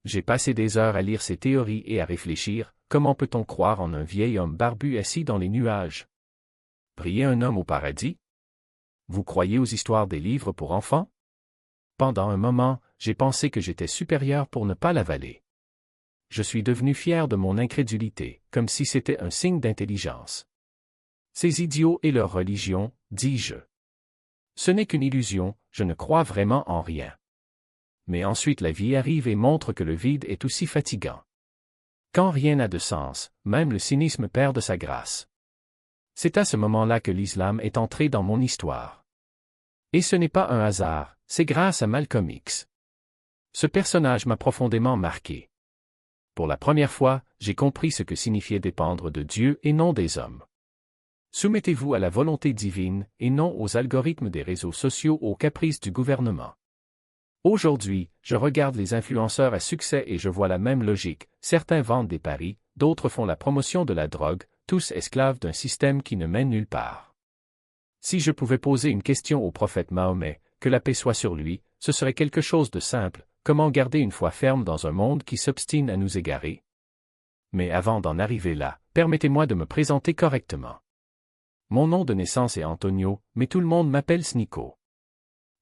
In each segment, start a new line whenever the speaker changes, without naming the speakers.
J'ai passé des heures à lire ces théories et à réfléchir, comment peut-on croire en un vieil homme barbu assis dans les nuages? Prier un homme au paradis? Vous croyez aux histoires des livres pour enfants? Pendant un moment, j'ai pensé que j'étais supérieur pour ne pas l'avaler. Je suis devenu fier de mon incrédulité, comme si c'était un signe d'intelligence. Ces idiots et leur religion, dis-je. Ce n'est qu'une illusion, je ne crois vraiment en rien. Mais ensuite la vie arrive et montre que le vide est aussi fatigant. Quand rien n'a de sens, même le cynisme perd de sa grâce. C'est à ce moment-là que l'islam est entré dans mon histoire. Et ce n'est pas un hasard, c'est grâce à Malcolm X. Ce personnage m'a profondément marqué. Pour la première fois, j'ai compris ce que signifiait dépendre de Dieu et non des hommes. Soumettez-vous à la volonté divine et non aux algorithmes des réseaux sociaux ou aux caprices du gouvernement. Aujourd'hui, je regarde les influenceurs à succès et je vois la même logique, certains vendent des paris, d'autres font la promotion de la drogue, tous esclaves d'un système qui ne mène nulle part. Si je pouvais poser une question au prophète Mahomet, que la paix soit sur lui, ce serait quelque chose de simple, comment garder une foi ferme dans un monde qui s'obstine à nous égarer? Mais avant d'en arriver là, permettez-moi de me présenter correctement. Mon nom de naissance est Antonio, mais tout le monde m'appelle Snico.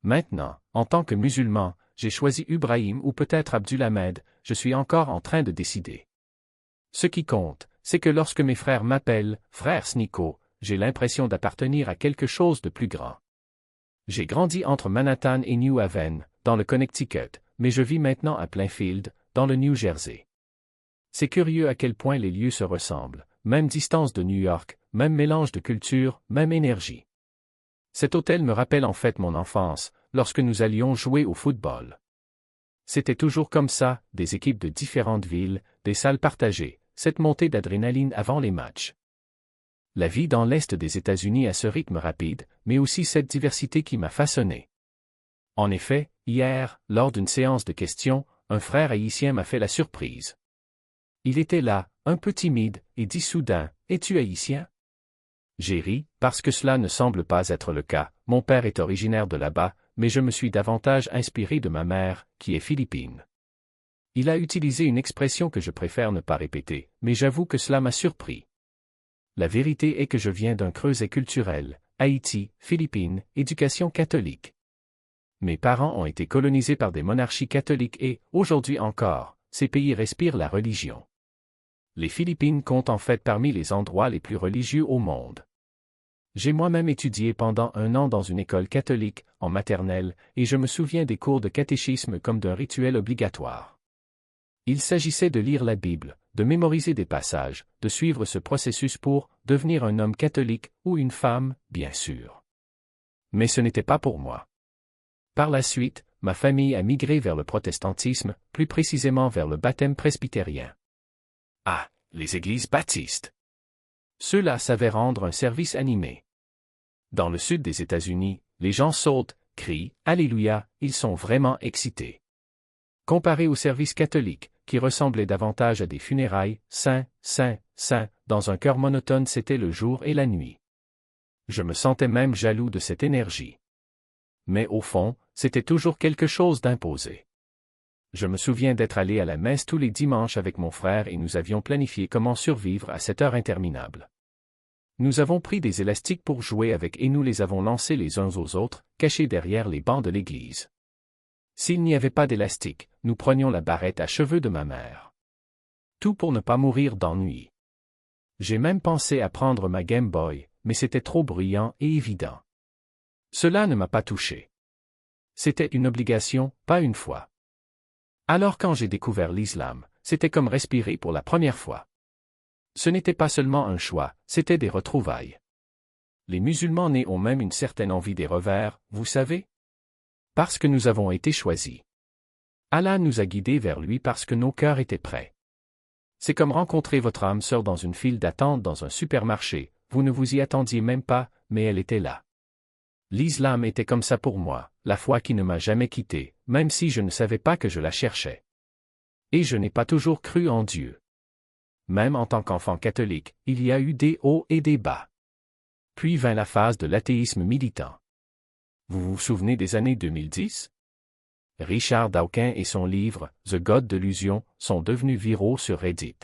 Maintenant, en tant que musulman, j'ai choisi Ibrahim ou peut-être Abdulhamed, je suis encore en train de décider. Ce qui compte, c'est que lorsque mes frères m'appellent « frère Snico », j'ai l'impression d'appartenir à quelque chose de plus grand. J'ai grandi entre Manhattan et New Haven, dans le Connecticut, mais je vis maintenant à Plainfield, dans le New Jersey. C'est curieux à quel point les lieux se ressemblent, même distance de New York, même mélange de culture, même énergie. Cet hôtel me rappelle en fait mon enfance, lorsque nous allions jouer au football. C'était toujours comme ça, des équipes de différentes villes, des salles partagées, cette montée d'adrénaline avant les matchs. La vie dans l'Est des États-Unis a ce rythme rapide, mais aussi cette diversité qui m'a façonné. En effet, hier, lors d'une séance de questions, un frère haïtien m'a fait la surprise. Il était là, un peu timide, et dit soudain, « Es-tu haïtien ?» J'ai ri, parce que cela ne semble pas être le cas, mon père est originaire de là-bas, mais je me suis davantage inspiré de ma mère, qui est philippine. Il a utilisé une expression que je préfère ne pas répéter, mais j'avoue que cela m'a surpris. La vérité est que je viens d'un creuset culturel, Haïti, Philippines, éducation catholique. Mes parents ont été colonisés par des monarchies catholiques et, aujourd'hui encore, ces pays respirent la religion. Les Philippines comptent en fait parmi les endroits les plus religieux au monde. J'ai moi-même étudié pendant 1 an dans une école catholique, en maternelle, et je me souviens des cours de catéchisme comme d'un rituel obligatoire. Il s'agissait de lire la Bible, de mémoriser des passages, de suivre ce processus pour devenir un homme catholique ou une femme, bien sûr. Mais ce n'était pas pour moi. Par la suite, ma famille a migré vers le protestantisme, plus précisément vers le baptême presbytérien. Ah, les églises baptistes. Ceux-là savaient rendre un service animé. Dans le sud des États-Unis, les gens sautent, crient « Alléluia », ils sont vraiment excités. Comparé au service catholique, qui ressemblait davantage à des funérailles, saint, saint, saint, dans un chœur monotone c'était le jour et la nuit. Je me sentais même jaloux de cette énergie. Mais au fond, c'était toujours quelque chose d'imposé. Je me souviens d'être allé à la messe tous les dimanches avec mon frère et nous avions planifié comment survivre à cette heure interminable. Nous avons pris des élastiques pour jouer avec et nous les avons lancés les uns aux autres, cachés derrière les bancs de l'église. S'il n'y avait pas d'élastique, nous prenions la barrette à cheveux de ma mère. Tout pour ne pas mourir d'ennui. J'ai même pensé à prendre ma Game Boy, mais c'était trop bruyant et évident. Cela ne m'a pas touché. C'était une obligation, pas une foi. Alors quand j'ai découvert l'islam, c'était comme respirer pour la première fois. Ce n'était pas seulement un choix, c'était des retrouvailles. Les musulmans nés ont même une certaine envie des revers, vous savez? Parce que nous avons été choisis. Allah nous a guidés vers lui parce que nos cœurs étaient prêts. C'est comme rencontrer votre âme sœur dans une file d'attente dans un supermarché, vous ne vous y attendiez même pas, mais elle était là. L'islam était comme ça pour moi, la foi qui ne m'a jamais quitté, même si je ne savais pas que je la cherchais. Et je n'ai pas toujours cru en Dieu. Même en tant qu'enfant catholique, il y a eu des hauts et des bas. Puis vint la phase de l'athéisme militant. Vous vous souvenez des années 2010? Richard Dawkins et son livre « The God Delusion » sont devenus viraux sur Reddit.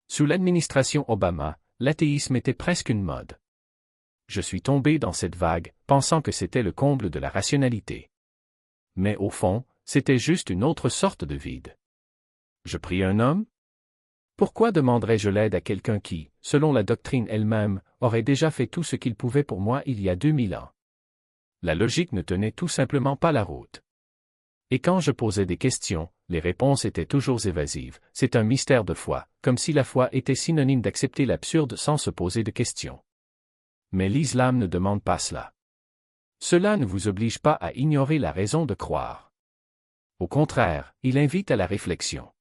Sous l'administration Obama, l'athéisme était presque une mode. Je suis tombé dans cette vague, pensant que c'était le comble de la rationalité. Mais au fond, c'était juste une autre sorte de vide. Je prie un homme? Pourquoi demanderais-je l'aide à quelqu'un qui, selon la doctrine elle-même, aurait déjà fait tout ce qu'il pouvait pour moi il y a 2000 ans? La logique ne tenait tout simplement pas la route. Et quand je posais des questions, les réponses étaient toujours évasives. C'est un mystère de foi, comme si la foi était synonyme d'accepter l'absurde sans se poser de questions. Mais l'islam ne demande pas cela. Cela ne vous oblige pas à ignorer la raison de croire. Au contraire, il invite à la réflexion.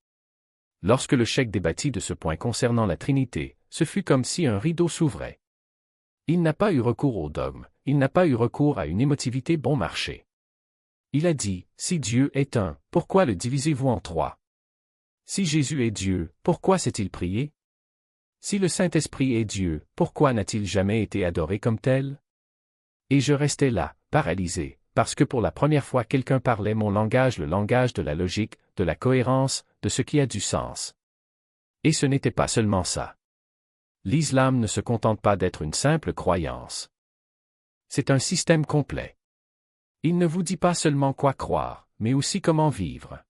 Lorsque le cheikh débattit de ce point concernant la Trinité, ce fut comme si un rideau s'ouvrait. Il n'a pas eu recours au dogme, il n'a pas eu recours à une émotivité bon marché. Il a dit, si Dieu est un, pourquoi le divisez-vous en trois? Si Jésus est Dieu, pourquoi s'est-il prié? Si le Saint-Esprit est Dieu, pourquoi n'a-t-il jamais été adoré comme tel? Et je restais là, paralysé, parce que pour la première fois quelqu'un parlait mon langage, le langage de la logique, de la cohérence, de ce qui a du sens. Et ce n'était pas seulement ça. L'islam ne se contente pas d'être une simple croyance. C'est un système complet. Il ne vous dit pas seulement quoi croire, mais aussi comment vivre.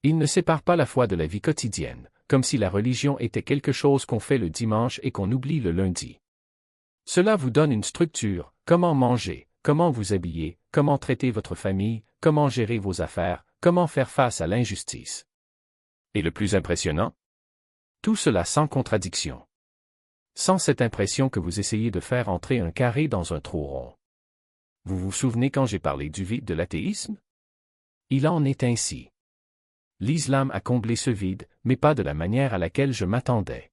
Il ne sépare pas la foi de la vie quotidienne, comme si la religion était quelque chose qu'on fait le dimanche et qu'on oublie le lundi. Cela vous donne une structure, comment manger, comment vous habiller, comment traiter votre famille, comment gérer vos affaires, comment faire face à l'injustice. Et le plus impressionnant? Tout cela sans contradiction. Sans cette impression que vous essayez de faire entrer un carré dans un trou rond. Vous vous souvenez quand j'ai parlé du vide de l'athéisme? Il en est ainsi. L'islam a comblé ce vide, mais pas de la manière à laquelle je m'attendais.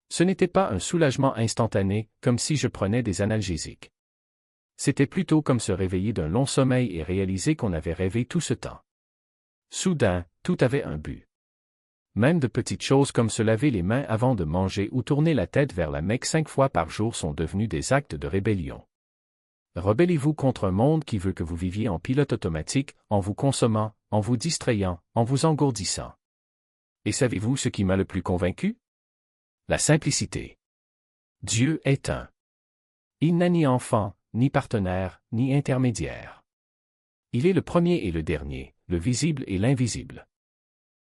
Ce n'était pas un soulagement instantané, comme si je prenais des analgésiques. C'était plutôt comme se réveiller d'un long sommeil et réaliser qu'on avait rêvé tout ce temps. Soudain, tout avait un but. Même de petites choses comme se laver les mains avant de manger ou tourner la tête vers la Mecque 5 fois par jour sont devenus des actes de rébellion. Rebellez-vous contre un monde qui veut que vous viviez en pilote automatique, en vous consommant, en vous distrayant, en vous engourdissant. Et savez-vous ce qui m'a le plus convaincu? La simplicité. Dieu est un. Il n'a ni enfant, ni partenaire, ni intermédiaire. Il est le premier et le dernier, le visible et l'invisible.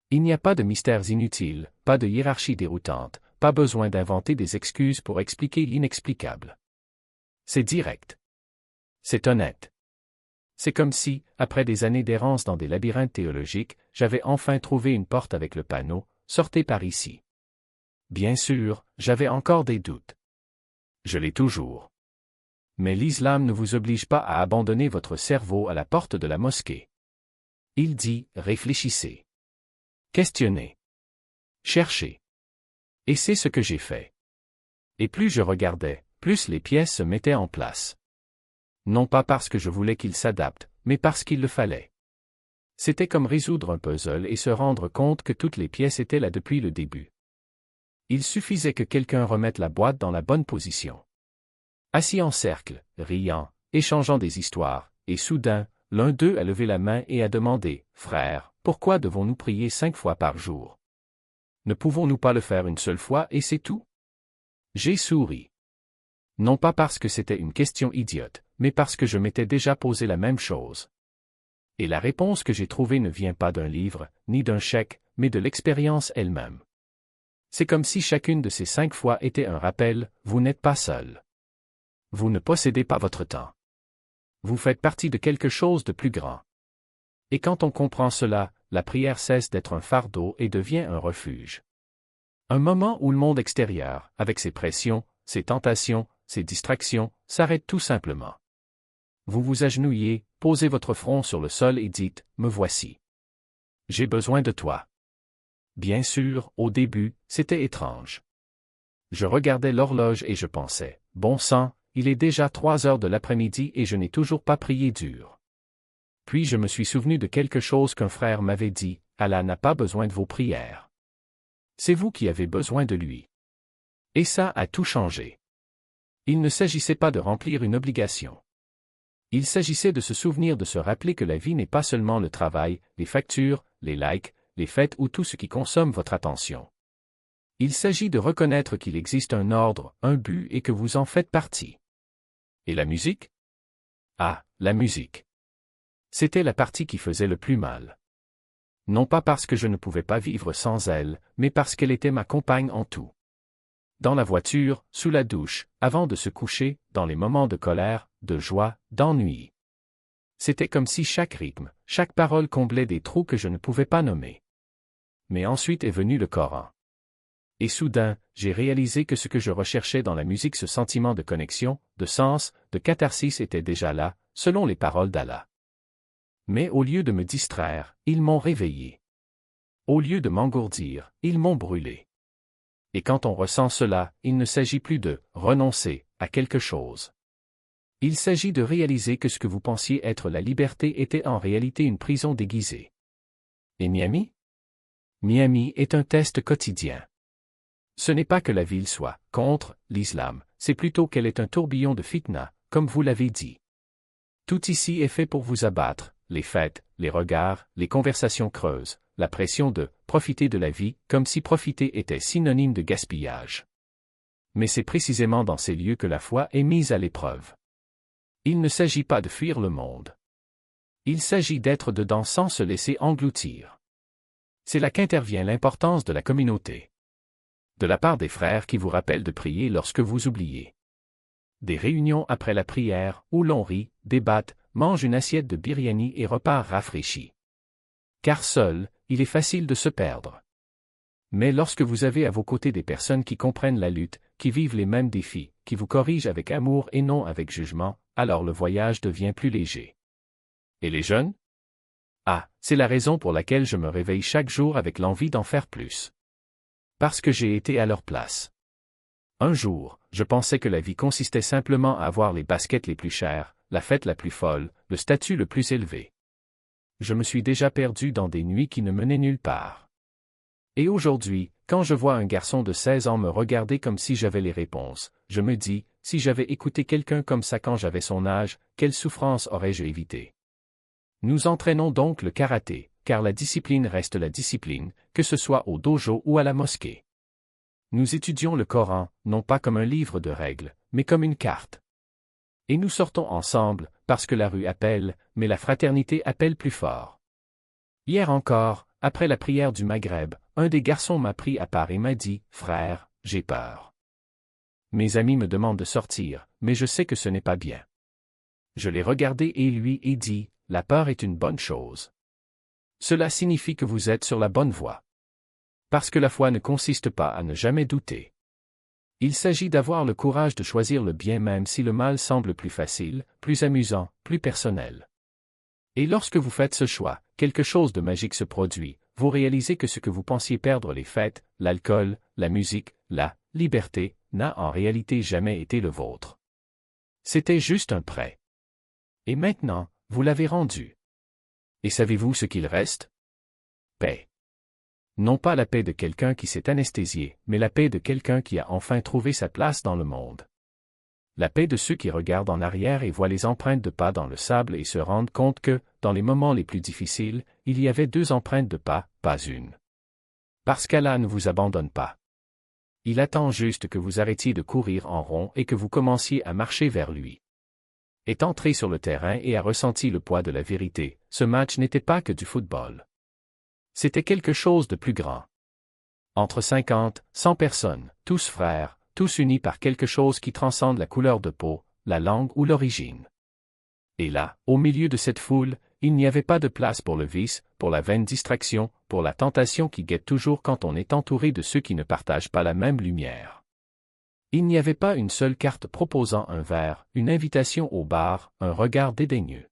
Il n'y a pas de mystères inutiles, pas de hiérarchie déroutante, pas besoin d'inventer des excuses pour expliquer l'inexplicable. C'est direct. C'est honnête. C'est comme si, après des années d'errance dans des labyrinthes théologiques, j'avais enfin trouvé une porte avec le panneau « Sortez par ici ». Bien sûr, j'avais encore des doutes. Je l'ai toujours. Mais l'islam ne vous oblige pas à abandonner votre cerveau à la porte de la mosquée. Il dit « Réfléchissez. Questionnez. Cherchez. » Et c'est ce que j'ai fait. Et plus je regardais, plus les pièces se mettaient en place. Non pas parce que je voulais qu'il s'adapte, mais parce qu'il le fallait. C'était comme résoudre un puzzle et se rendre compte que toutes les pièces étaient là depuis le début. Il suffisait que quelqu'un remette la boîte dans la bonne position. Assis en cercle, riant, échangeant des histoires, et soudain, l'un d'eux a levé la main et a demandé « Frère, pourquoi devons-nous prier 5 fois par jour? Ne pouvons-nous pas le faire une seule fois et c'est tout ?» J'ai souri. Non pas parce que c'était une question idiote, mais parce que je m'étais déjà posé la même chose. Et la réponse que j'ai trouvée ne vient pas d'un livre, ni d'un chèque, mais de l'expérience elle-même. C'est comme si chacune de ces 5 fois était un rappel, vous n'êtes pas seul. Vous ne possédez pas votre temps. Vous faites partie de quelque chose de plus grand. Et quand on comprend cela, la prière cesse d'être un fardeau et devient un refuge. Un moment où le monde extérieur, avec ses pressions, ses tentations, ses distractions, s'arrête tout simplement. Vous vous agenouillez, posez votre front sur le sol et dites « Me voici. J'ai besoin de toi. » Bien sûr, au début, c'était étrange. Je regardais l'horloge et je pensais « Bon sang, il est déjà 3 heures de l'après-midi et je n'ai toujours pas prié dur. » Puis je me suis souvenu de quelque chose qu'un frère m'avait dit « Allah n'a pas besoin de vos prières. C'est vous qui avez besoin de lui. » Et ça a tout changé. Il ne s'agissait pas de remplir une obligation. Il s'agissait de se souvenir de se rappeler que la vie n'est pas seulement le travail, les factures, les likes, les fêtes ou tout ce qui consomme votre attention. Il s'agit de reconnaître qu'il existe un ordre, un but et que vous en faites partie. Et la musique? Ah, la musique. C'était la partie qui faisait le plus mal. Non pas parce que je ne pouvais pas vivre sans elle, mais parce qu'elle était ma compagne en tout. Dans la voiture, sous la douche, avant de se coucher, dans les moments de colère, de joie, d'ennui. C'était comme si chaque rythme, chaque parole comblait des trous que je ne pouvais pas nommer. Mais ensuite est venu le Coran. Et soudain, j'ai réalisé que ce que je recherchais dans la musique, ce sentiment de connexion, de sens, de catharsis était déjà là, selon les paroles d'Allah. Mais au lieu de me distraire, ils m'ont réveillé. Au lieu de m'engourdir, ils m'ont brûlé. Et quand on ressent cela, il ne s'agit plus de renoncer à quelque chose. Il s'agit de réaliser que ce que vous pensiez être la liberté était en réalité une prison déguisée. Et Miami? Miami est un test quotidien. Ce n'est pas que la ville soit contre l'islam, c'est plutôt qu'elle est un tourbillon de fitna, comme vous l'avez dit. Tout ici est fait pour vous abattre, les fêtes, les regards, les conversations creuses, la pression de profiter de la vie, comme si profiter était synonyme de gaspillage. Mais c'est précisément dans ces lieux que la foi est mise à l'épreuve. Il ne s'agit pas de fuir le monde. Il s'agit d'être dedans sans se laisser engloutir. C'est là qu'intervient l'importance de la communauté. De la part des frères qui vous rappellent de prier lorsque vous oubliez. Des réunions après la prière, où l'on rit, débatte, mange une assiette de biryani et repart rafraîchi. Car seul, il est facile de se perdre. Mais lorsque vous avez à vos côtés des personnes qui comprennent la lutte, qui vivent les mêmes défis, qui vous corrigent avec amour et non avec jugement, alors le voyage devient plus léger. Et les jeunes? Ah, c'est la raison pour laquelle je me réveille chaque jour avec l'envie d'en faire plus. Parce que j'ai été à leur place. Un jour, je pensais que la vie consistait simplement à avoir les baskets les plus chères, la fête la plus folle, le statut le plus élevé. Je me suis déjà perdu dans des nuits qui ne menaient nulle part. Et aujourd'hui, quand je vois un garçon de 16 ans me regarder comme si j'avais les réponses, je me dis, si j'avais écouté quelqu'un comme ça quand j'avais son âge, quelle souffrance aurais-je évité? Nous entraînons donc le karaté, car la discipline reste la discipline, que ce soit au dojo ou à la mosquée. Nous étudions le Coran, non pas comme un livre de règles, mais comme une carte. Et nous sortons ensemble, parce que la rue appelle, mais la fraternité appelle plus fort. Hier encore, après la prière du Maghreb, un des garçons m'a pris à part et m'a dit, « Frère, j'ai peur. » Mes amis me demandent de sortir, mais je sais que ce n'est pas bien. Je l'ai regardé et lui ai dit, « La peur est une bonne chose. Cela signifie que vous êtes sur la bonne voie. » Parce que la foi ne consiste pas à ne jamais douter. Il s'agit d'avoir le courage de choisir le bien même si le mal semble plus facile, plus amusant, plus personnel. Et lorsque vous faites ce choix, quelque chose de magique se produit, vous réalisez que ce que vous pensiez perdre, les fêtes, l'alcool, la musique, la liberté, n'a en réalité jamais été le vôtre. C'était juste un prêt. Et maintenant, vous l'avez rendu. Et savez-vous ce qu'il reste? Paix. Non pas la paix de quelqu'un qui s'est anesthésié, mais la paix de quelqu'un qui a enfin trouvé sa place dans le monde. La paix de ceux qui regardent en arrière et voient les empreintes de pas dans le sable et se rendent compte que, dans les moments les plus difficiles, il y avait 2 empreintes de pas une. Parce qu'Allah ne vous abandonne pas. Il attend juste que vous arrêtiez de courir en rond et que vous commenciez à marcher vers lui. Est entré sur le terrain et a ressenti le poids de la vérité, ce match n'était pas que du football. C'était quelque chose de plus grand. Entre 50, 100 personnes, tous frères, tous unis par quelque chose qui transcende la couleur de peau, la langue ou l'origine. Et là, au milieu de cette foule, il n'y avait pas de place pour le vice, pour la vaine distraction, pour la tentation qui guette toujours quand on est entouré de ceux qui ne partagent pas la même lumière. Il n'y avait pas une seule carte proposant un verre, une invitation au bar, un regard dédaigneux.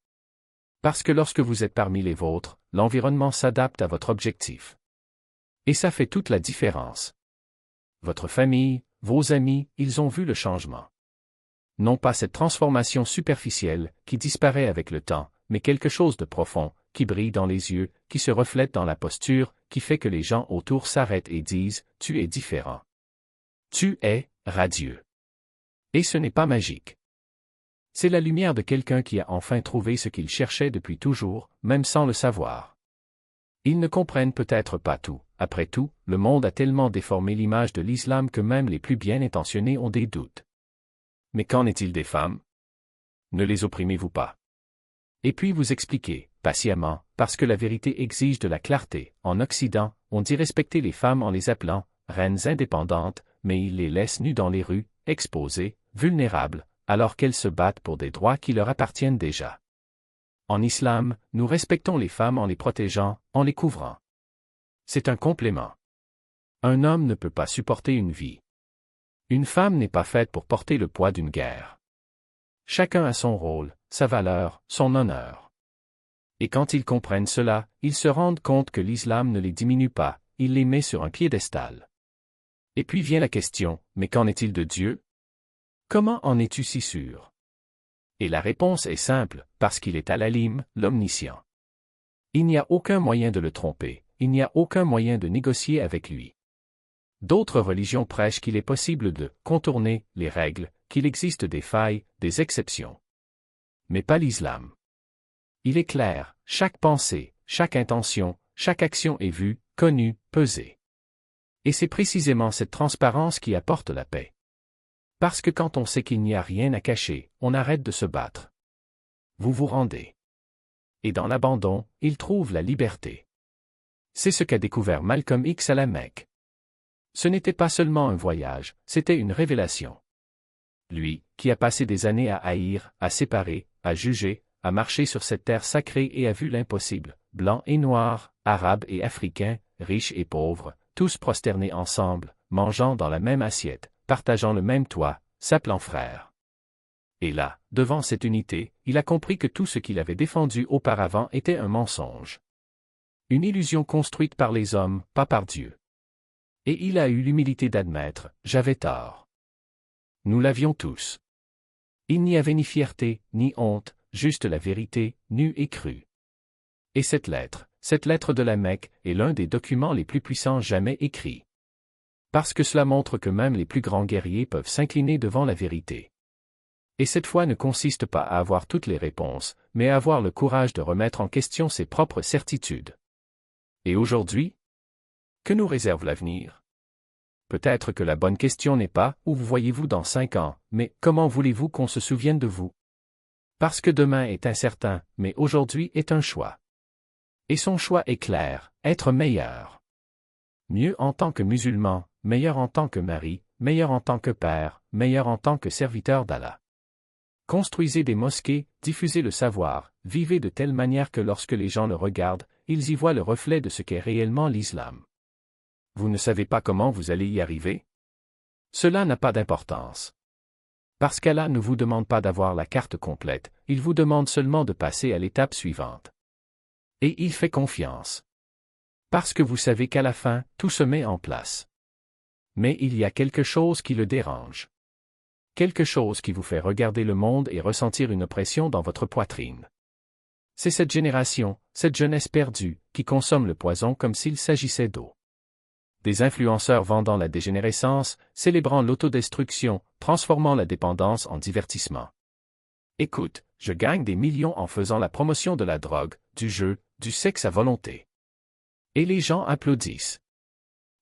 Parce que lorsque vous êtes parmi les vôtres, l'environnement s'adapte à votre objectif. Et ça fait toute la différence. Votre famille, vos amis, ils ont vu le changement. Non pas cette transformation superficielle, qui disparaît avec le temps, mais quelque chose de profond, qui brille dans les yeux, qui se reflète dans la posture, qui fait que les gens autour s'arrêtent et disent « Tu es différent. Tu es radieux. » Et ce n'est pas magique. C'est la lumière de quelqu'un qui a enfin trouvé ce qu'il cherchait depuis toujours, même sans le savoir. Ils ne comprennent peut-être pas tout. Après tout, le monde a tellement déformé l'image de l'islam que même les plus bien intentionnés ont des doutes. Mais qu'en est-il des femmes? Ne les opprimez-vous pas? Et puis vous expliquez, patiemment, parce que la vérité exige de la clarté. En Occident, on dit respecter les femmes en les appelant reines indépendantes, mais ils les laissent nues dans les rues, exposées, vulnérables, alors qu'elles se battent pour des droits qui leur appartiennent déjà. En islam, nous respectons les femmes en les protégeant, en les couvrant. C'est un complément. Un homme ne peut pas supporter une vie. Une femme n'est pas faite pour porter le poids d'une guerre. Chacun a son rôle, sa valeur, son honneur. Et quand ils comprennent cela, ils se rendent compte que l'islam ne les diminue pas, il les met sur un piédestal. Et puis vient la question, mais qu'en est-il de Dieu? Comment en es-tu si sûr? Et la réponse est simple, parce qu'il est Al-Alim, l'omniscient. Il n'y a aucun moyen de le tromper, il n'y a aucun moyen de négocier avec lui. D'autres religions prêchent qu'il est possible de contourner les règles, qu'il existe des failles, des exceptions. Mais pas l'islam. Il est clair, chaque pensée, chaque intention, chaque action est vue, connue, pesée. Et c'est précisément cette transparence qui apporte la paix. Parce que quand on sait qu'il n'y a rien à cacher, on arrête de se battre. Vous vous rendez. Et dans l'abandon, il trouve la liberté. C'est ce qu'a découvert Malcolm X à la Mecque. Ce n'était pas seulement un voyage, c'était une révélation. Lui, qui a passé des années à haïr, à séparer, à juger, à marcher sur cette terre sacrée et a vu l'impossible, blancs et noirs, arabes et africains, riches et pauvres, tous prosternés ensemble, mangeant dans la même assiette, partageant le même toit, s'appelant frères. Et là, devant cette unité, il a compris que tout ce qu'il avait défendu auparavant était un mensonge. Une illusion construite par les hommes, pas par Dieu. Et il a eu l'humilité d'admettre, j'avais tort. Nous l'avions tous. Il n'y avait ni fierté, ni honte, juste la vérité, nue et crue. Et cette lettre de la Mecque, est l'un des documents les plus puissants jamais écrits. Parce que cela montre que même les plus grands guerriers peuvent s'incliner devant la vérité. Et cette foi ne consiste pas à avoir toutes les réponses, mais à avoir le courage de remettre en question ses propres certitudes. Et aujourd'hui? Que nous réserve l'avenir? Peut-être que la bonne question n'est pas « Où vous voyez-vous dans 5 ans », mais « Comment voulez-vous qu'on se souvienne de vous ?» Parce que demain est incertain, mais aujourd'hui est un choix. Et son choix est clair, être meilleur. Mieux en tant que musulman, meilleur en tant que mari, meilleur en tant que père, meilleur en tant que serviteur d'Allah. Construisez des mosquées, diffusez le savoir, vivez de telle manière que lorsque les gens le regardent, ils y voient le reflet de ce qu'est réellement l'islam. Vous ne savez pas comment vous allez y arriver? Cela n'a pas d'importance. Parce qu'Allah ne vous demande pas d'avoir la carte complète, il vous demande seulement de passer à l'étape suivante. Et il fait confiance. Parce que vous savez qu'à la fin, tout se met en place. Mais il y a quelque chose qui le dérange. Quelque chose qui vous fait regarder le monde et ressentir une oppression dans votre poitrine. C'est cette génération, cette jeunesse perdue, qui consomme le poison comme s'il s'agissait d'eau. Des influenceurs vendant la dégénérescence, célébrant l'autodestruction, transformant la dépendance en divertissement. Écoute, je gagne des millions en faisant la promotion de la drogue, du jeu, du sexe à volonté. Et les gens applaudissent.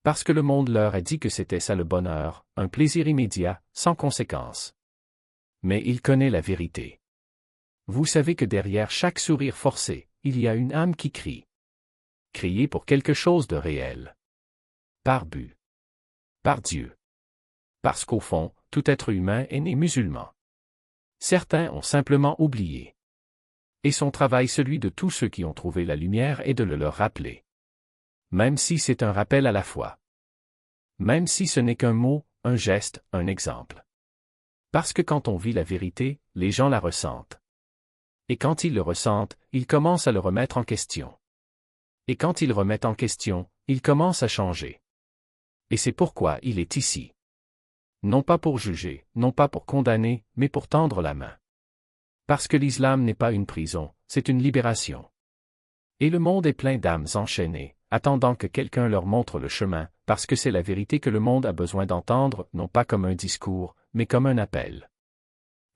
Parce que le monde leur a dit que c'était ça le bonheur, un plaisir immédiat, sans conséquence. Mais il connaît la vérité. Vous savez que derrière chaque sourire forcé, il y a une âme qui crie. Crier pour quelque chose de réel. Par but. Par Dieu. Parce qu'au fond, tout être humain est né musulman. Certains ont simplement oublié. Et son travail, celui de tous ceux qui ont trouvé la lumière, est de le leur rappeler. Même si c'est un rappel à la fois. Même si ce n'est qu'un mot, un geste, un exemple. Parce que quand on vit la vérité, les gens la ressentent. Et quand ils le ressentent, ils commencent à le remettre en question. Et quand ils remettent en question, ils commencent à changer. Et c'est pourquoi il est ici. Non pas pour juger, non pas pour condamner, mais pour tendre la main. Parce que l'islam n'est pas une prison, c'est une libération. Et le monde est plein d'âmes enchaînées, attendant que quelqu'un leur montre le chemin, parce que c'est la vérité que le monde a besoin d'entendre, non pas comme un discours, mais comme un appel.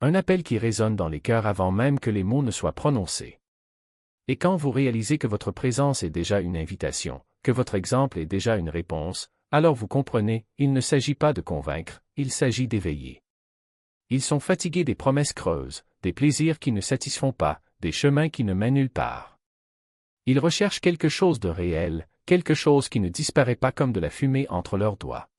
Un appel qui résonne dans les cœurs avant même que les mots ne soient prononcés. Et quand vous réalisez que votre présence est déjà une invitation, que votre exemple est déjà une réponse, alors vous comprenez, il ne s'agit pas de convaincre, il s'agit d'éveiller. Ils sont fatigués des promesses creuses, des plaisirs qui ne satisfont pas, des chemins qui ne mènent nulle part. Ils recherchent quelque chose de réel, quelque chose qui ne disparaît pas comme de la fumée entre leurs doigts.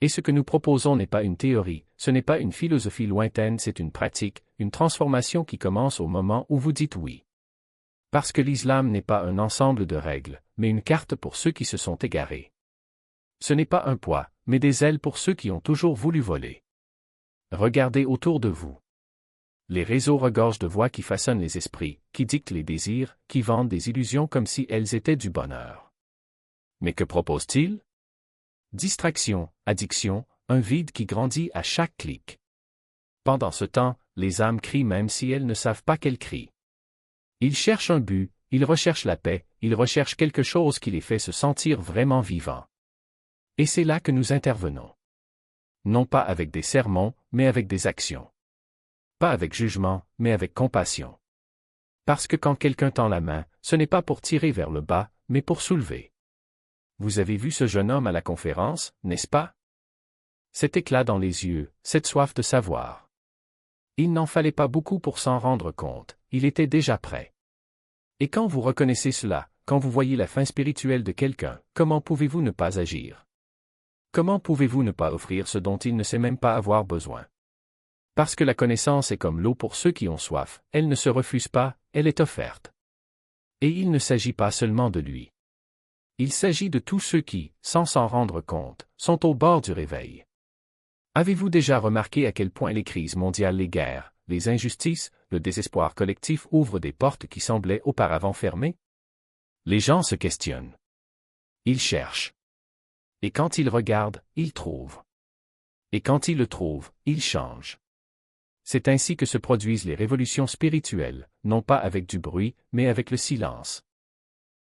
Et ce que nous proposons n'est pas une théorie, ce n'est pas une philosophie lointaine, c'est une pratique, une transformation qui commence au moment où vous dites oui. Parce que l'islam n'est pas un ensemble de règles, mais une carte pour ceux qui se sont égarés. Ce n'est pas un poids, mais des ailes pour ceux qui ont toujours voulu voler. Regardez autour de vous. Les réseaux regorgent de voix qui façonnent les esprits, qui dictent les désirs, qui vendent des illusions comme si elles étaient du bonheur. Mais que proposent-ils? Distraction, addiction, un vide qui grandit à chaque clic. Pendant ce temps, les âmes crient même si elles ne savent pas qu'elles crient. Ils cherchent un but, ils recherchent la paix, ils recherchent quelque chose qui les fait se sentir vraiment vivants. Et c'est là que nous intervenons. Non pas avec des sermons, mais avec des actions. Pas avec jugement, mais avec compassion. Parce que quand quelqu'un tend la main, ce n'est pas pour tirer vers le bas, mais pour soulever. Vous avez vu ce jeune homme à la conférence, n'est-ce pas? Cet éclat dans les yeux, cette soif de savoir. Il n'en fallait pas beaucoup pour s'en rendre compte, il était déjà prêt. Et quand vous reconnaissez cela, quand vous voyez la fin spirituelle de quelqu'un, comment pouvez-vous ne pas agir? Comment pouvez-vous ne pas offrir ce dont il ne sait même pas avoir besoin? Parce que la connaissance est comme l'eau pour ceux qui ont soif, elle ne se refuse pas, elle est offerte. Et il ne s'agit pas seulement de lui. Il s'agit de tous ceux qui, sans s'en rendre compte, sont au bord du réveil. Avez-vous déjà remarqué à quel point les crises mondiales, les guerres, les injustices, le désespoir collectif ouvrent des portes qui semblaient auparavant fermées? Les gens se questionnent. Ils cherchent. Et quand ils regardent, ils trouvent. Et quand ils le trouvent, ils changent. C'est ainsi que se produisent les révolutions spirituelles, non pas avec du bruit, mais avec le silence.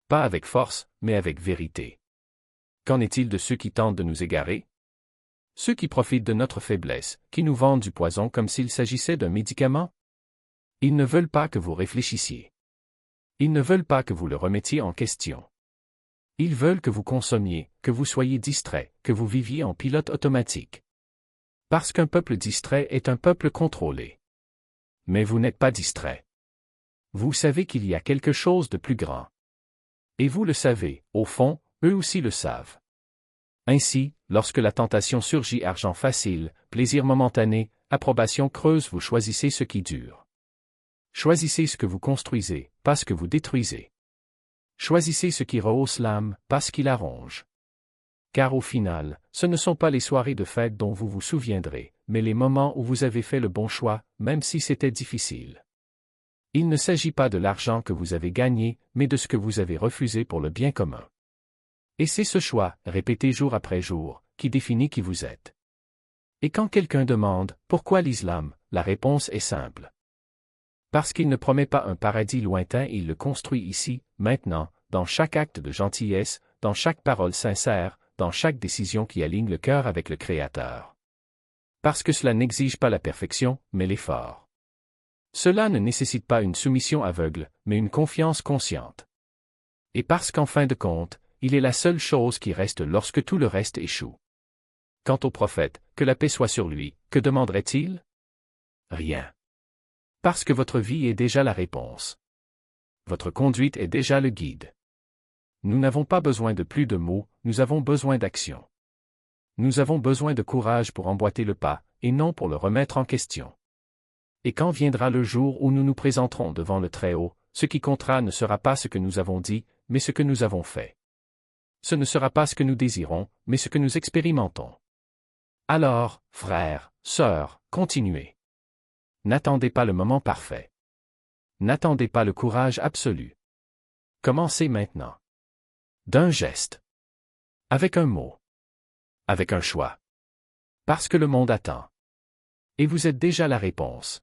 Pas avec force, mais avec vérité. Qu'en est-il de ceux qui tentent de nous égarer? Ceux qui profitent de notre faiblesse, qui nous vendent du poison comme s'il s'agissait d'un médicament? Ils ne veulent pas que vous réfléchissiez. Ils ne veulent pas que vous le remettiez en question. Ils veulent que vous consommiez, que vous soyez distrait, que vous viviez en pilote automatique. Parce qu'un peuple distrait est un peuple contrôlé. Mais vous n'êtes pas distrait. Vous savez qu'il y a quelque chose de plus grand. Et vous le savez, au fond, eux aussi le savent. Ainsi, lorsque la tentation surgit, argent facile, plaisir momentané, approbation creuse, vous choisissez ce qui dure. Choisissez ce que vous construisez, pas ce que vous détruisez. Choisissez ce qui rehausse l'âme, pas ce qui la ronge. Car au final, ce ne sont pas les soirées de fête dont vous vous souviendrez, mais les moments où vous avez fait le bon choix, même si c'était difficile. Il ne s'agit pas de l'argent que vous avez gagné, mais de ce que vous avez refusé pour le bien commun. Et c'est ce choix, répété jour après jour, qui définit qui vous êtes. Et quand quelqu'un demande « Pourquoi l'islam ?», la réponse est simple. Parce qu'il ne promet pas un paradis lointain, il le construit ici, maintenant, dans chaque acte de gentillesse, dans chaque parole sincère, dans chaque décision qui aligne le cœur avec le Créateur. Parce que cela n'exige pas la perfection, mais l'effort. Cela ne nécessite pas une soumission aveugle, mais une confiance consciente. Et parce qu'en fin de compte, il est la seule chose qui reste lorsque tout le reste échoue. Quant au prophète, que la paix soit sur lui, que demanderait-il? Rien. Parce que votre vie est déjà la réponse. Votre conduite est déjà le guide. Nous n'avons pas besoin de plus de mots, nous avons besoin d'action. Nous avons besoin de courage pour emboîter le pas, et non pour le remettre en question. Et quand viendra le jour où nous nous présenterons devant le Très-Haut, ce qui comptera ne sera pas ce que nous avons dit, mais ce que nous avons fait. Ce ne sera pas ce que nous désirons, mais ce que nous expérimentons. Alors, frères, sœurs, continuez. N'attendez pas le moment parfait. N'attendez pas le courage absolu. Commencez maintenant. D'un geste. Avec un mot. Avec un choix. Parce que le monde attend. Et vous êtes déjà la réponse.